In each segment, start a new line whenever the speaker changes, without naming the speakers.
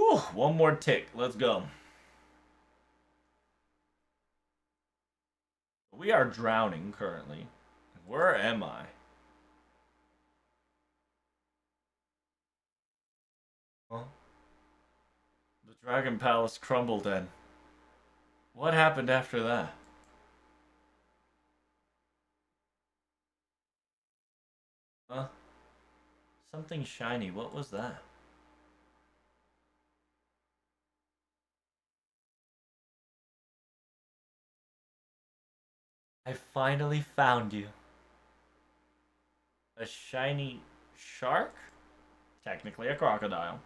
Whew, one more tick. Let's go. We are drowning currently. Where am I? Huh? The Dragon Palace crumbled and what happened after that? Huh? Something shiny. What was that? I finally found you. A shiny shark? Technically a crocodile.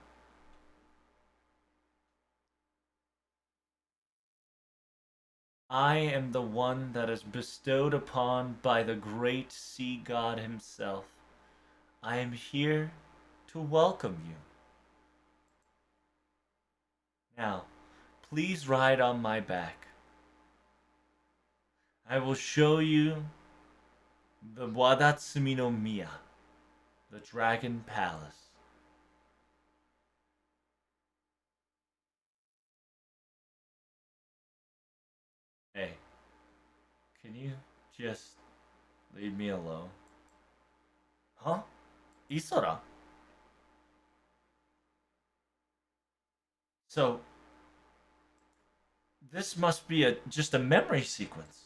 I am the one that is bestowed upon by the great sea god himself. I am here to welcome you. Now, please ride on my back. I will show you the Wadatsumi no Miya, the Dragon Palace. Hey, can you just leave me alone? Huh? Isora? So, this must be just a memory sequence.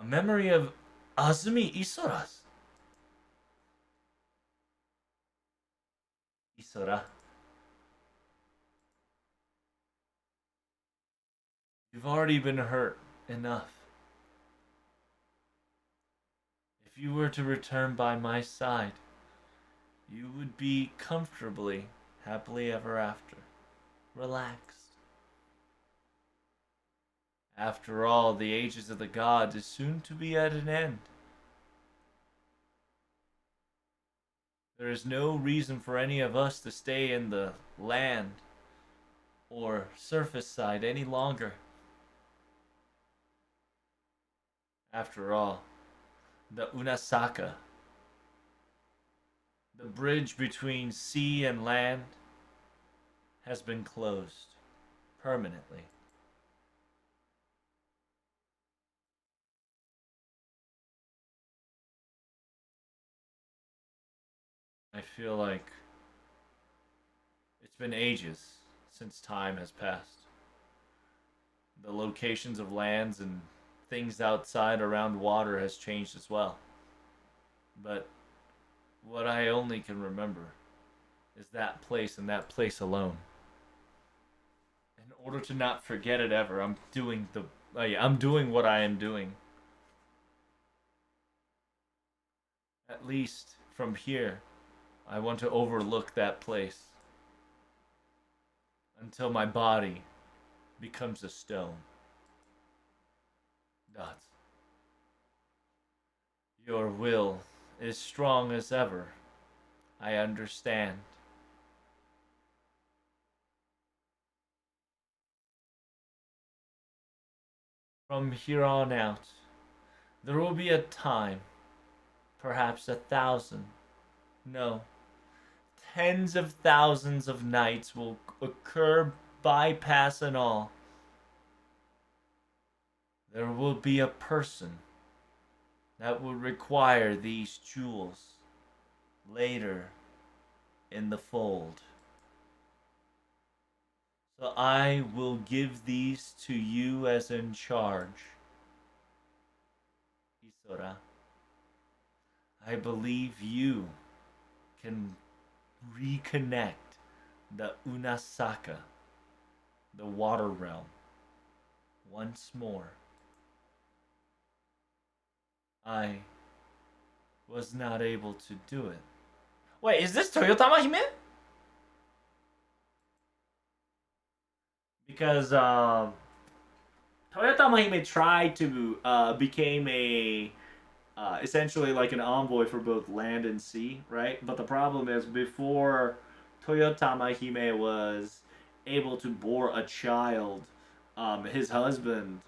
A memory of Azumi Isora's. Isora, you've already been hurt enough. If you were to return by my side, you would be comfortably, happily ever after, relaxed. After all, the ages of the gods is soon to be at an end. There is no reason for any of us to stay in the land or surface side any longer. After all, the Unasaka, the bridge between sea and land, has been closed permanently. I feel like it's been ages since time has passed. The locations of lands and things outside around water has changed as well. But what I only can remember is that place and that place alone. In order to not forget it ever, I'm doing what I am doing. At least from here, I want to overlook that place until my body becomes a stone. Dots. Your will is strong as ever. I understand. From here on out, there will be a time, perhaps 1,000, no, tens of thousands of nights will occur, bypass and all. There will be a person that will require these jewels later in the fold. So I will give these to you as in charge. Isora, I believe you can reconnect the Unasaka, the water realm, once more. I was not able to do it. Wait, is this Toyotama-hime? Because Toyotama-hime tried to became a essentially like an envoy for both land and sea, right? But the problem is before Toyotama-hime was able to bore a child, his husband,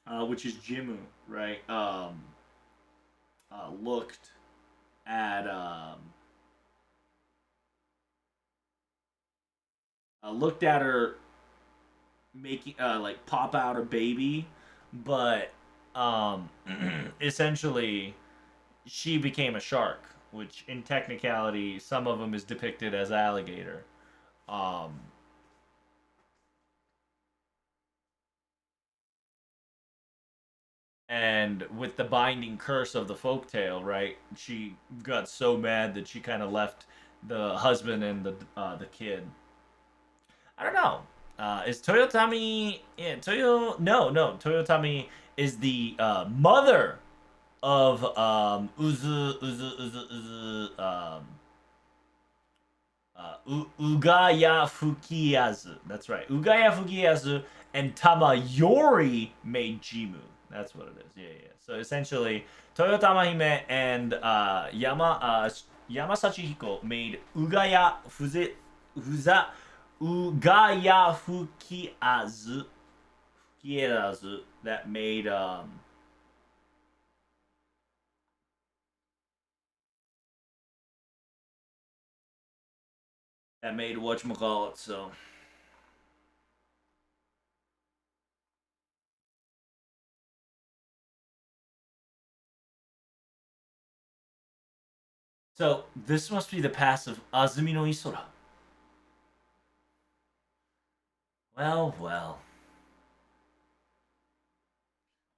which is Jimu, right? Looked at looked at her making like pop out a baby, but um, essentially she became a shark, which in technicality some of them is depicted as alligator. Um, and with the binding curse of the folktale, right? She got so mad that she kind of left the husband and the kid. I don't know. Is Toyotami? Yeah, No. Toyotami is the mother of Ugaya Fukiyazu. That's right. Ugaya Fukiyazu and Tamayori made Jimu. That's what it is. Yeah, yeah. So essentially, Toyotama-hime and Yamasachi-hiko made Ugaya Fukiyazu that made whatchamacallit. So this must be the pass of Azumi no Isora. Well, well.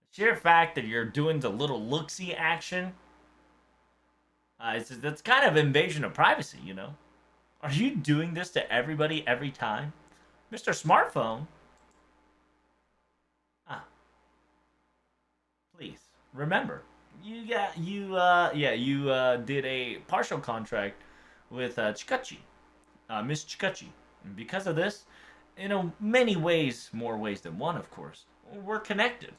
The sheer fact that you're doing the little look-see action, that's kind of invasion of privacy, you know? Are you doing this to everybody every time? Mr. Smartphone? Ah, please, remember. You did a partial contract with Chikachi, Miss Chikachi. And because of this, many ways, more ways than one, of course, we're connected.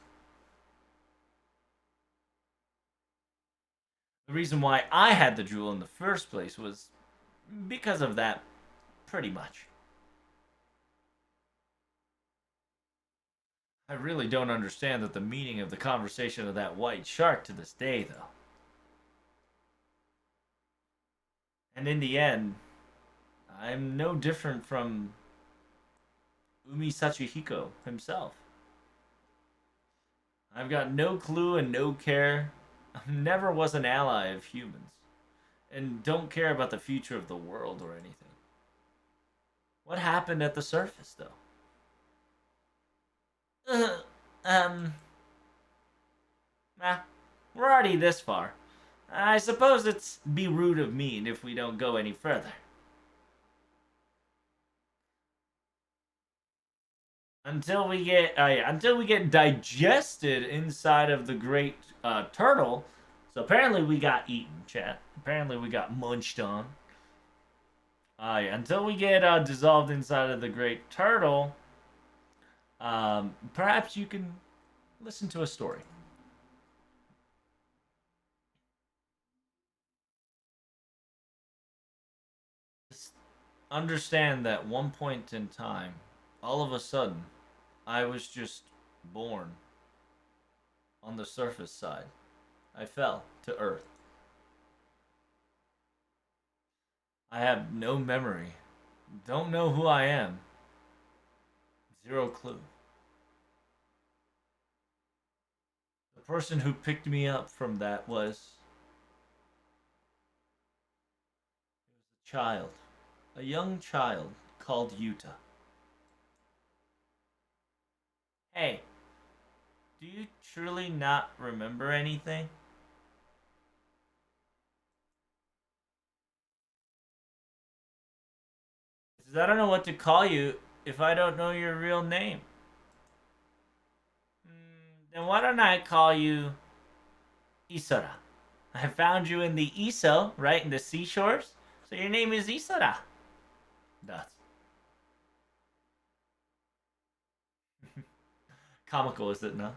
The reason why I had the jewel in the first place was because of that, pretty much. I really don't understand that the meaning of the conversation of that white shark to this day, though. And in the end, I'm no different from Umisachi-hiko himself. I've got no clue and no care. I never was an ally of humans, and don't care about the future of the world or anything. What happened at the surface, though? Uh, um, nah, we're already this far. I suppose it's be rude of me if we don't go any further. Until we get digested inside of the great turtle. So apparently we got eaten, chat. Apparently we got munched on. Yeah, until we get dissolved inside of the great turtle, perhaps you can listen to a story. Just understand that one point in time, all of a sudden, I was just born on the surface side. I fell to Earth. I have no memory. Don't know who I am. Zero clue. The person who picked me up from that was a child. A young child called Yuta. Hey, do you truly not remember anything? Because I don't know what to call you if I don't know your real name. Then why don't I call you Isora? I found you in the Iso, right, in the seashores. So your name is Isora. That's comical, is it not?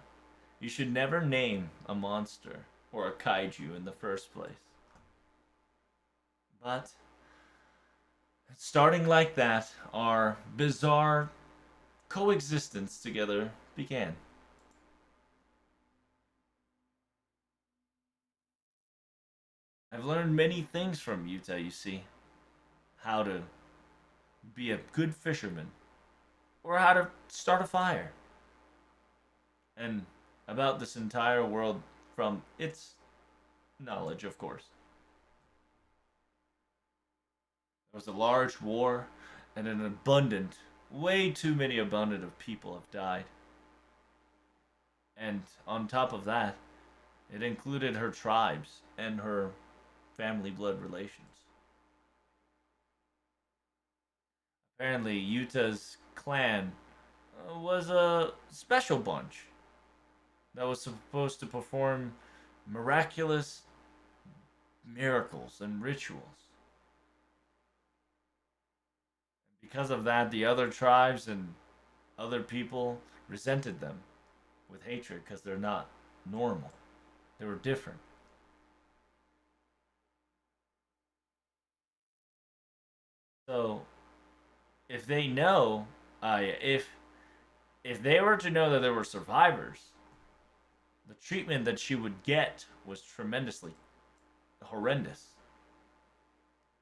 You should never name a monster or a kaiju in the first place. But starting like that, our bizarre coexistence together began. I've learned many things from Yuta, you see. How to be a good fisherman, or how to start a fire. And about this entire world from its knowledge, of course. There was a large war, and an abundant, way too many abundant of people have died. And on top of that, it included her tribes and her family blood relations. Apparently, Yuta's clan was a special bunch that was supposed to perform miraculous miracles and rituals. Because of that, the other tribes and other people resented them with hatred because they're not normal. They were different. So if they know, if they were to know that there were survivors, the treatment that she would get was tremendously horrendous.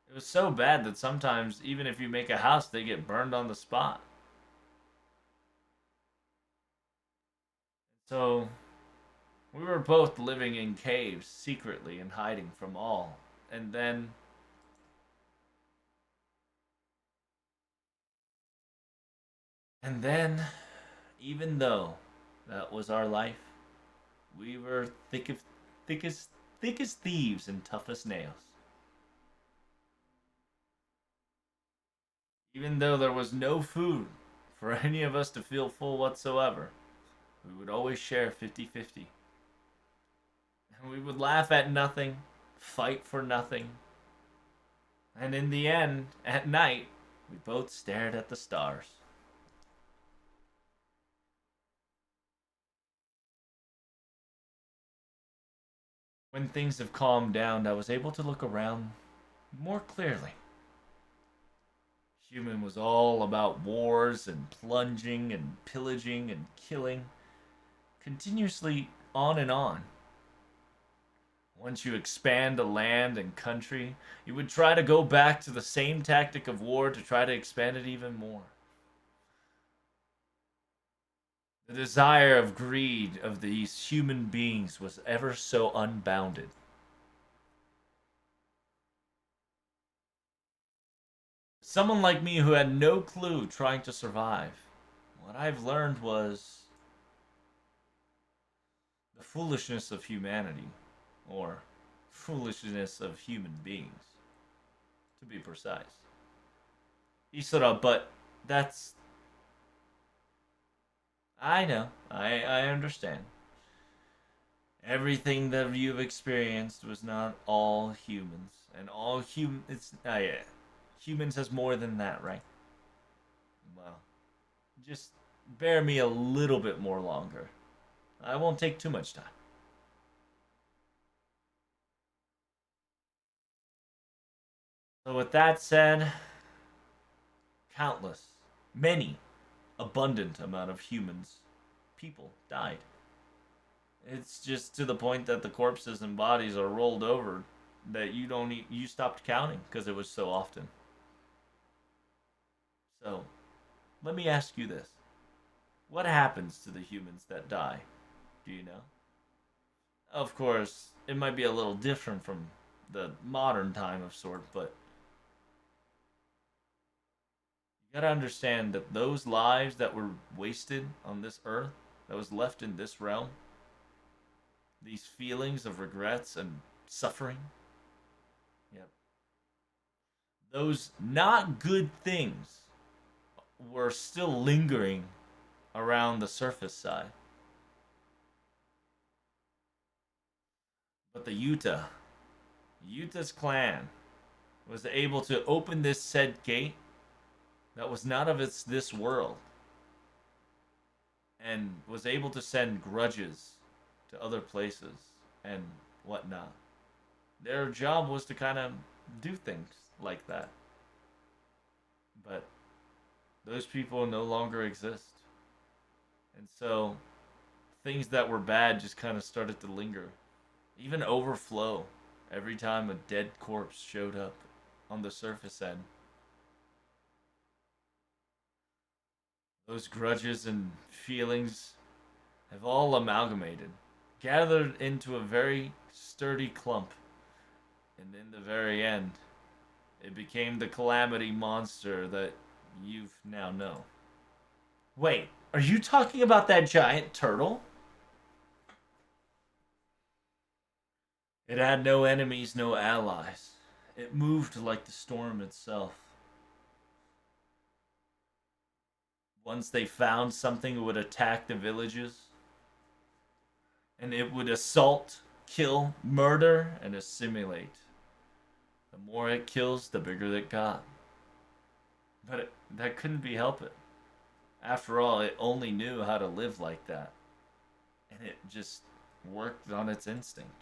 It was so bad that sometimes, even if you make a house, they get burned on the spot. So we were both living in caves secretly and hiding from all. And then and then even though that was our life, we were thick as thick as thieves and tough as nails. Even though there was no food for any of us to feel full whatsoever, we would always share 50-50. And we would laugh at nothing, fight for nothing, and in the end, at night, we both stared at the stars. When things have calmed down, I was able to look around more clearly. Human was all about wars and plunging and pillaging and killing, continuously on and on. Once you expand a land and country, you would try to go back to the same tactic of war to try to expand it even more. The desire of greed of these human beings was ever so unbounded. Someone like me who had no clue trying to survive, what I've learned was the foolishness of humanity, or foolishness of human beings, to be precise. Isora, but that's. I know. I understand. Everything that you've experienced was not all humans. And all human. It's. Yeah. Humans has more than that, right? Well, just bear me a little bit more longer. I won't take too much time. So, with that said, countless, many, abundant amount of humans, people died. It's just to the point that the corpses and bodies are rolled over that you stopped counting because it was so often. So, let me ask you this. What happens to the humans that die? Do you know? Of course, it might be a little different from the modern time of sort, but you gotta understand that those lives that were wasted on this earth, that was left in this realm, these feelings of regrets and suffering, yep, those not good things were still lingering around the surface side. But the Yuta's clan, was able to open this said gate that was not of this world, and was able to send grudges to other places and whatnot. Their job was to kind of do things like that. But those people no longer exist. And so things that were bad just kind of started to linger, even overflow every time a dead corpse showed up on the surface end. Those grudges and feelings have all amalgamated, gathered into a very sturdy clump, and in the very end, it became the calamity monster that you've now know. Wait, are you talking about that giant turtle? It had no enemies, no allies. It moved like the storm itself. Once they found something, it would attack the villages, and it would assault, kill, murder, and assimilate. The more it kills, the bigger it got. But that couldn't be helped. After all, it only knew how to live like that. And it just worked on its instinct.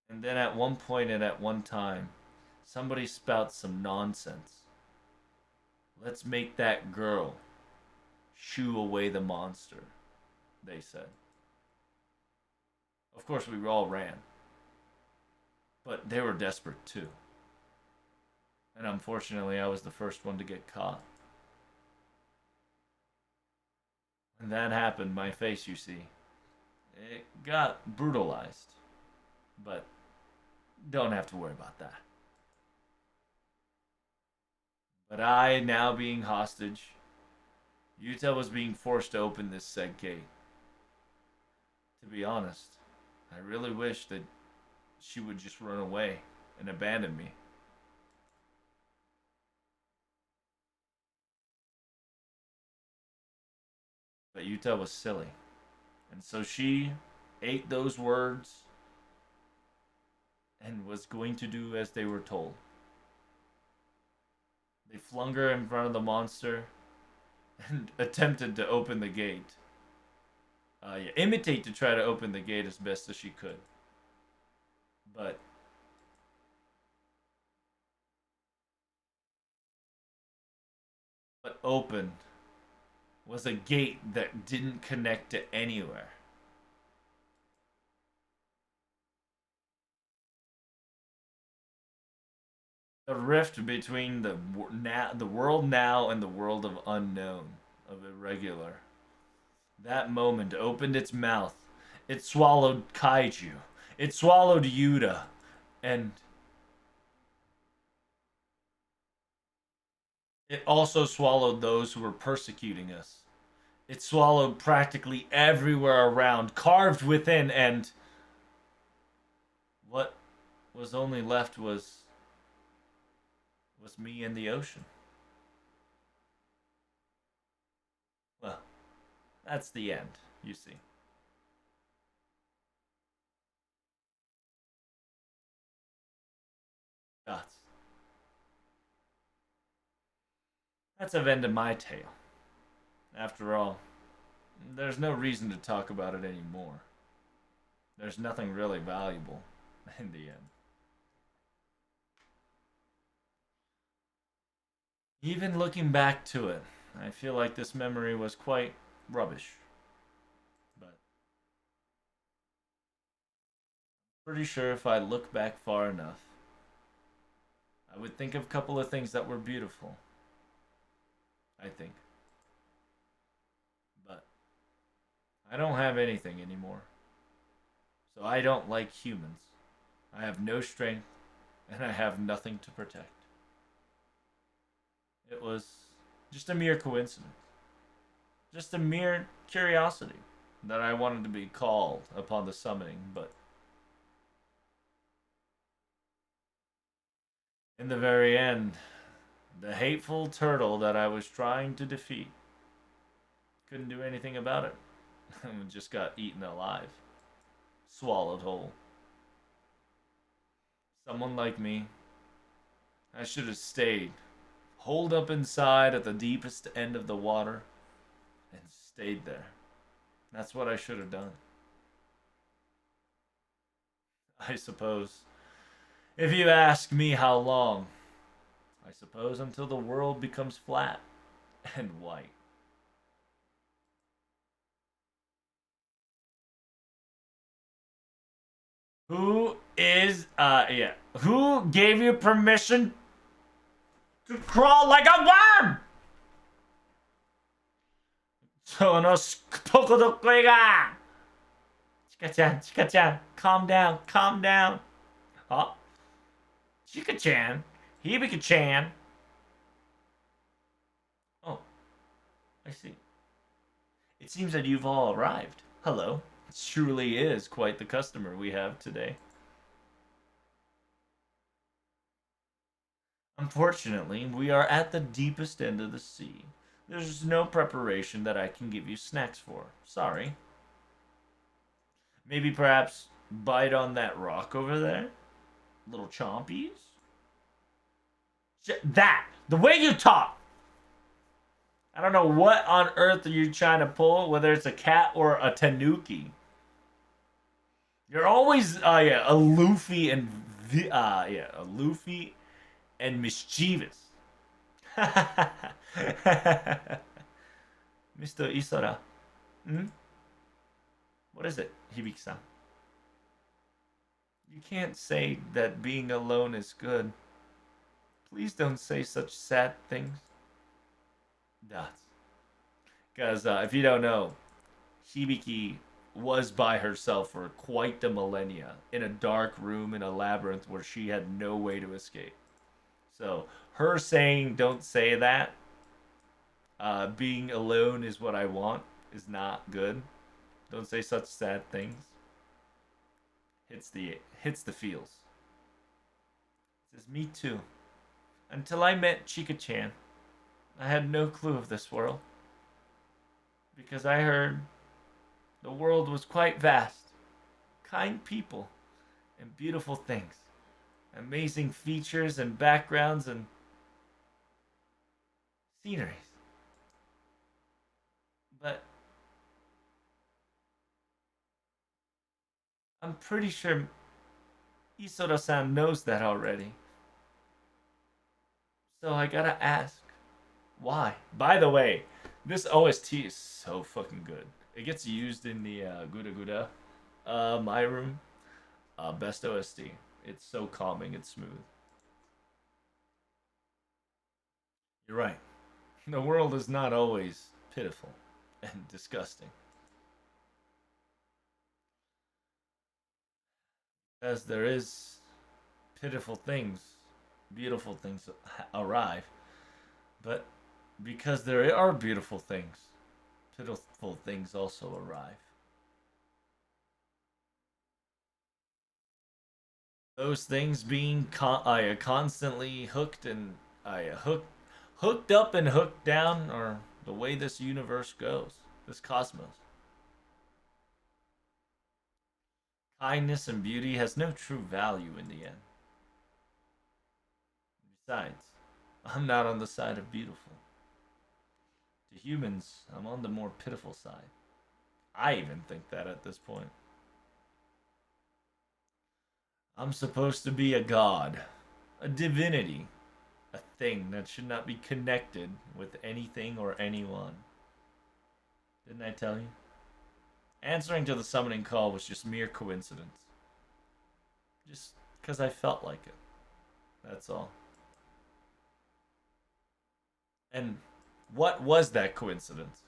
And then at one point and at one time, somebody spouts some nonsense. Let's make that girl shoo away the monster, they said. Of course, we all ran. But they were desperate too. And unfortunately, I was the first one to get caught. When that happened, my face, you see, it got brutalized. But don't have to worry about that. But I, now being hostage, Yuta was being forced to open this said gate. To be honest, I really wish that she would just run away and abandon me. But Yuta was silly. And so she ate those words and was going to do as they were told. They flung her in front of the monster and attempted to open the gate. Imitate to try to open the gate as best as she could. But what opened was a gate that didn't connect to anywhere. The rift between the world now and the world of unknown, of irregular. That moment opened its mouth. It swallowed Kaiju. It swallowed Yuta. And it also swallowed those who were persecuting us. It swallowed practically everywhere around, carved within, and what was only left was me in the ocean. Well, that's the end, you see. That's that's the end of my tale. After all, there's no reason to talk about it anymore. There's nothing really valuable in the end. Even looking back to it, I feel like this memory was quite rubbish. But pretty sure if I look back far enough, I would think of a couple of things that were beautiful. I think. But I don't have anything anymore. So I don't like humans. I have no strength, and I have nothing to protect. It was just a mere coincidence. Just a mere curiosity that I wanted to be called upon the summoning, but in the very end, the hateful turtle that I was trying to defeat couldn't do anything about it. Just got eaten alive, swallowed whole. Someone like me, I should have stayed, holed up inside at the deepest end of the water, and stayed there. That's what I should have done. I suppose. If you ask me how long, I suppose until the world becomes flat and white. Who is, yeah. Who gave you permission To crawl like a worm! So no pokodokoe ga! Chika-chan, Chika-chan, calm down, calm down. Oh, Chika-chan, Hibika-chan. Oh, I see. It seems that you've all arrived. Hello. It truly is quite the customer we have today. Unfortunately, we are at the deepest end of the sea. There's no preparation that I can give you snacks for. Sorry. Maybe perhaps bite on that rock over there? Little chompies? That! The way you talk! I don't know what on earth are you trying to pull, whether it's a cat or a tanuki. You're always, aloofy and, aloofy and mischievous. Mr. Isara. Hmm? What is it, Hibiki-san? You can't say that being alone is good. Please don't say such sad things. Dots. Because if you don't know, Hibiki was by herself for quite the millennia in a dark room in a labyrinth where she had no way to escape. So her saying "don't say that," being alone is what I want, is not good. Don't say such sad things. Hits the feels. It says me too. Until I met Chika-chan, I had no clue of this world. Because I heard the world was quite vast, kind people, and beautiful things, amazing features and backgrounds and sceneries. But I'm pretty sure Isora-san knows that already. So I gotta ask, why? By the way, this OST is so fucking good. It gets used in the Guda Guda My Room best OST. It's so calming and smooth. You're right. The world is not always pitiful and disgusting. As there is pitiful things, beautiful things arrive. But because there are beautiful things, pitiful things also arrive. Those things being constantly hooked and hooked up and hooked down, or the way this universe goes, this cosmos. Kindness and beauty has no true value in the end. Besides, I'm not on the side of beautiful. To humans, I'm on the more pitiful side. I even think that at this point. I'm supposed to be a god, a divinity, a thing that should not be connected with anything or anyone. Didn't I tell you? Answering to the summoning call was just mere coincidence. Just because I felt like it. That's all. And what was that coincidence?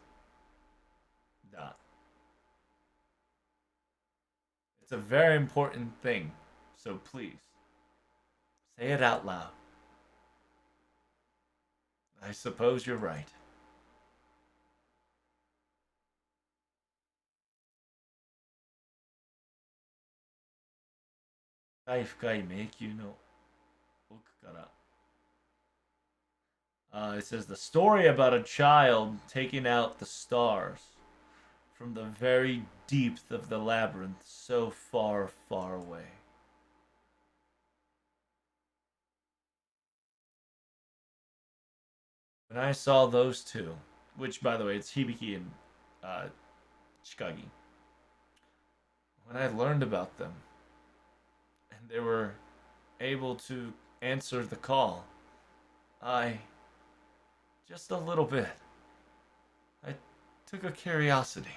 Dot. It's a very important thing, so please, say it out loud. I suppose you're right. It says the story about a child taking out the stars from the very depth of the labyrinth so far, far away. When I saw those two, which by the way, it's Hibiki and Chikagi, when I learned about them and they were able to answer the call, I just a little bit. I took a curiosity.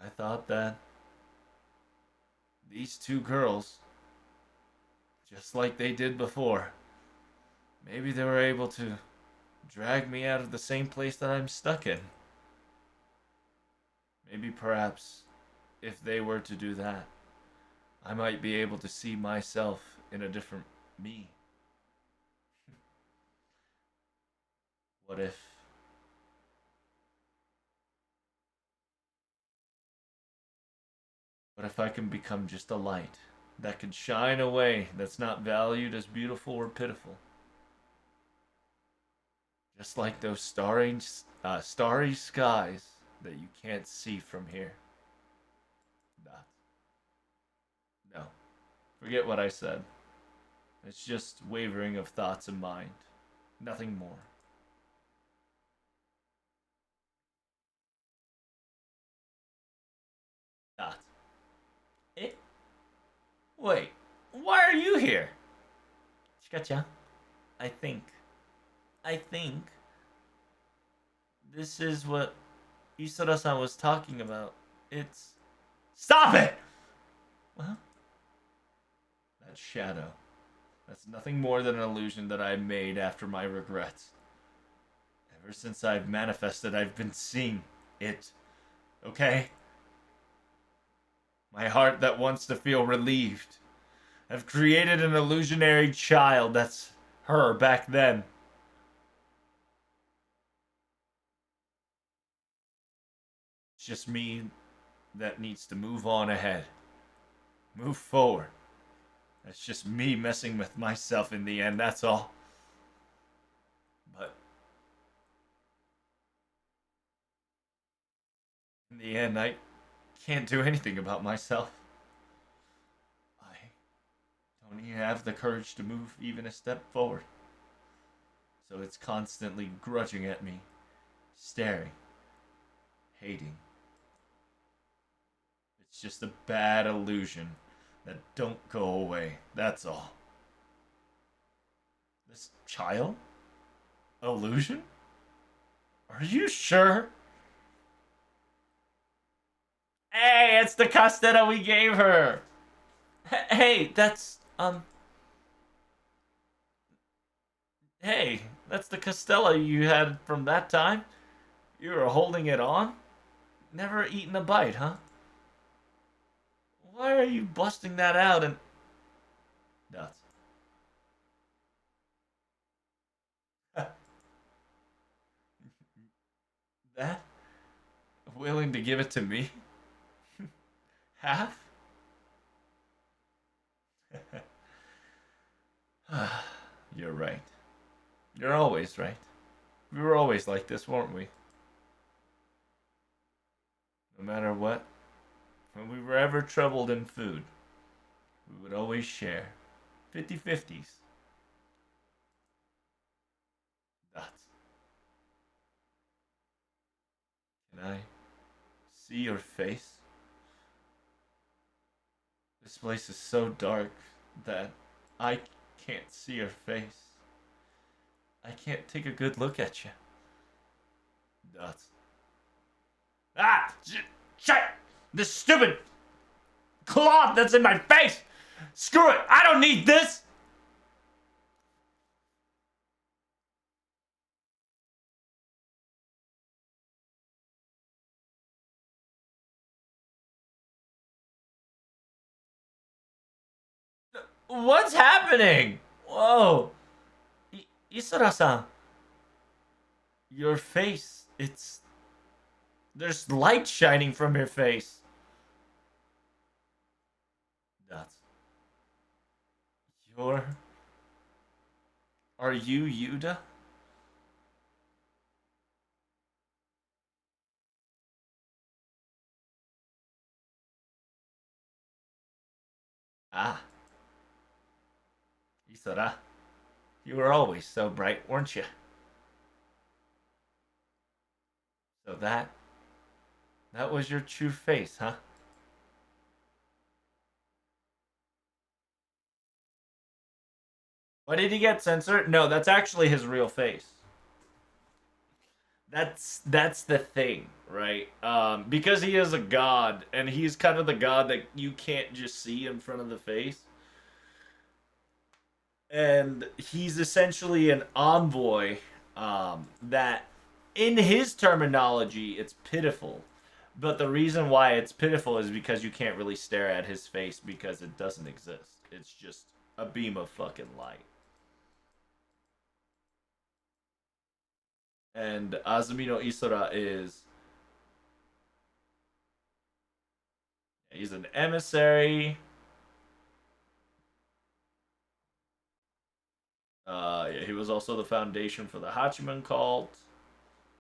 I thought that these two girls, just like they did before, Maybe they were able to drag me out of the same place that I'm stuck in. Maybe perhaps if they were to do that, I might be able to see myself in a different me. What if I can become just a light that can shine away, that's not valued as beautiful or pitiful? Just like those starry skies that you can't see from here. Nah, no, forget what I said. It's just wavering of thoughts and mind. Nothing more. Nah. Eh? Wait, why are you here? Chikacha, I think. I think this is what Isara-san was talking about. It's... Stop it! Well, that shadow. That's nothing more than an illusion that I made after my regrets. Ever since I've manifested, I've been seeing it. Okay? My heart that wants to feel relieved. I've created an illusionary child that's her back then. It's just me that needs to move on ahead. Move forward. That's just me messing with myself in the end, that's all. But in the end, I can't do anything about myself. I don't even have the courage to move even a step forward. So it's constantly grudging at me, staring, hating. It's just a bad illusion that don't go away, that's all. This child? Illusion? Are you sure? Hey, it's the Castella we gave her! Hey, that's, Hey, that's the Castella you had from that time? You were holding it on? Never eaten a bite, huh? Why are you busting that out and... Nuts. That? Willing to give it to me? Half? You're right. You're always right. We were always like this, weren't we? No matter what, when we were ever troubled in food, we would always share. 50-50s. Nuts. Can I see your face? This place is so dark that I can't see your face. I can't take a good look at you. Nuts. Ah! Shut! This stupid cloth that's in my face! Screw it! I don't need this! What's happening? Whoa. Isara-san. Your face, it's... There's light shining from your face. Nuts. You're... Are you Yuda? Ah. Isara. You were always so bright, weren't you? So that was your true face, huh? Why did he get censored? No, that's actually his real face. That's the thing, right? Because he is a god, and he's kind of the god that you can't just see in front of the face. And he's essentially an envoy that, in his terminology, it's pitiful. But the reason why it's pitiful is because you can't really stare at his face because it doesn't exist. It's just a beam of fucking light. And Azumi no Isora is, he's an emissary. Yeah, he was also the foundation for the Hachiman cult.